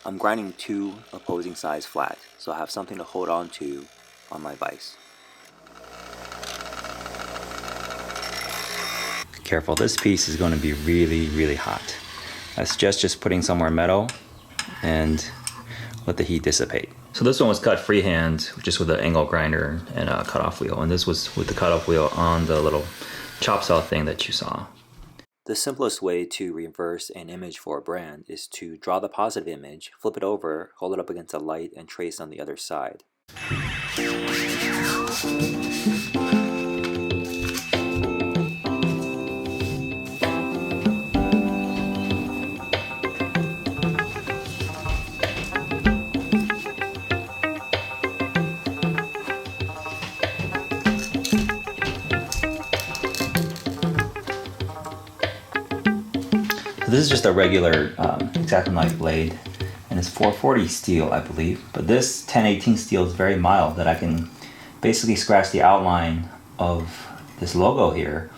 I'm grinding 2 opposing sides flat, so I have something to hold on to on my vise. Careful, this piece is going to be really hot. I suggest just putting somewhere metal and let the heat dissipate. So this one was cut freehand, just with an angle grinder and a cutoff wheel, and this was with the cutoff wheel on the little chop saw thing that you saw. The simplest way to reverse an image for a brand is to draw the positive image, flip it over, hold it up against a light, and trace on the other side. This is just a regular X-Acto knife blade, and it's 440 steel, I believe. But this 1018 steel is very mild, that I can basically scratch the outline of this logo here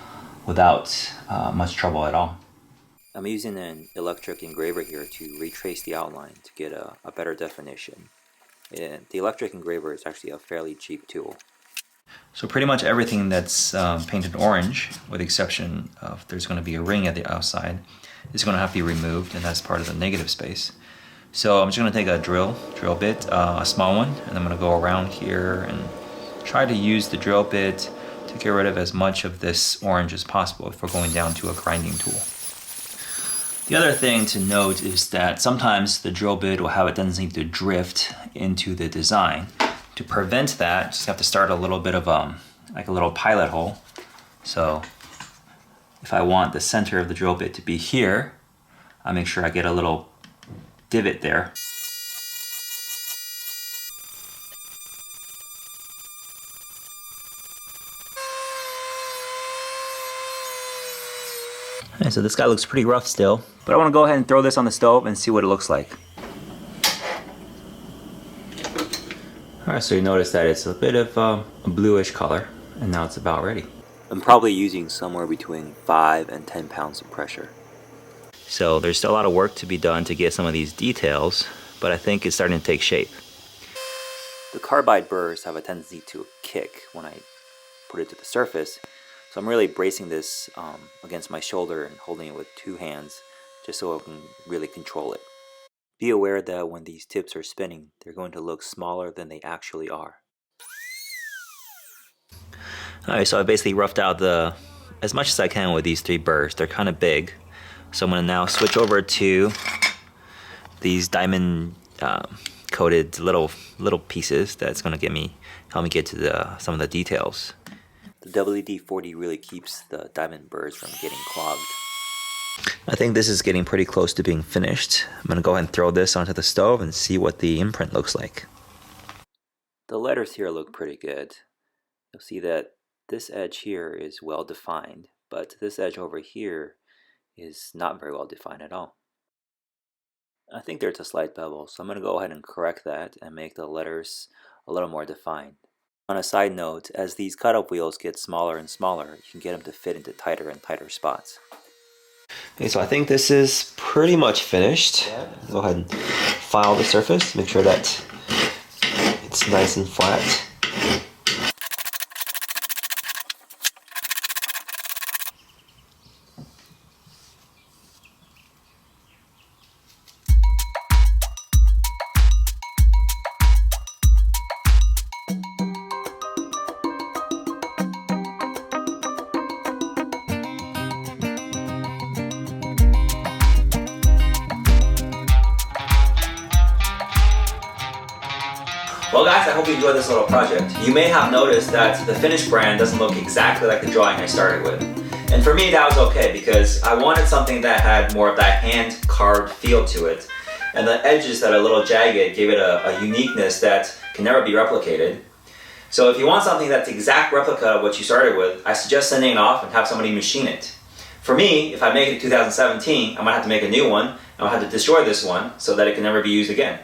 without much trouble at all. I'm using an electric engraver here to retrace the outline to get a better definition. And the electric engraver is actually a fairly cheap tool. So pretty much everything that's painted orange, with the exception of there's going to be a ring at the outside, is going to have to be removed, and that's part of the negative space. So I'm just going to take a drill bit, a small one, and I'm going to go around here and try to use the drill bit to get rid of as much of this orange as possible if we're going down to a grinding tool. The other thing to note is that sometimes the drill bit will have a tendency to drift into the design. To prevent that, just have to start a little bit of like a little pilot hole. So if I want the center of the drill bit to be here, I make sure I get a little divot there. Okay, so this guy looks pretty rough still, but I want to go ahead and throw this on the stove and see what it looks like. Alright, so you notice that it's a bit of a bluish color, and now it's about ready. I'm probably using somewhere between 5 and 10 pounds of pressure. So there's still a lot of work to be done to get some of these details, but I think it's starting to take shape. The carbide burrs have a tendency to kick when I put it to the surface, so I'm really bracing this against my shoulder and holding it with 2 hands just so I can really control it. Be aware that when these tips are spinning, they're going to look smaller than they actually are. Alright, so I basically roughed out as much as I can with these 3 burrs. They're kind of big. So I'm going to now switch over to these diamond coated little pieces that's going to help me get to some of the details. The WD-40 really keeps the diamond burrs from getting clogged. I think this is getting pretty close to being finished. I'm going to go ahead and throw this onto the stove and see what the imprint looks like. The letters here look pretty good. You'll see that this edge here is well defined, but this edge over here is not very well defined at all. I think there's a slight bevel, so I'm going to go ahead and correct that and make the letters a little more defined. On a side note, as these cutoff wheels get smaller and smaller, you can get them to fit into tighter and tighter spots. Okay, so I think this is pretty much finished. Go ahead and file the surface, make sure that it's nice and flat. Well guys, I hope you enjoyed this little project. You may have noticed that the finished brand doesn't look exactly like the drawing I started with. And for me that was okay because I wanted something that had more of that hand-carved feel to it. And the edges that are a little jagged gave it a uniqueness that can never be replicated. So if you want something that's the exact replica of what you started with, I suggest sending it off and have somebody machine it. For me, if I make it in 2017, I'm going to have to make a new one, and I'll have to destroy this one so that it can never be used again.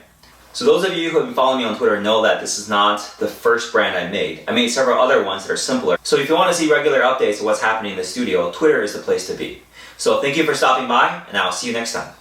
So those of you who have been following me on Twitter know that this is not the first brand I made. I made several other ones that are simpler. So if you want to see regular updates of what's happening in the studio, Twitter is the place to be. So thank you for stopping by, and I'll see you next time.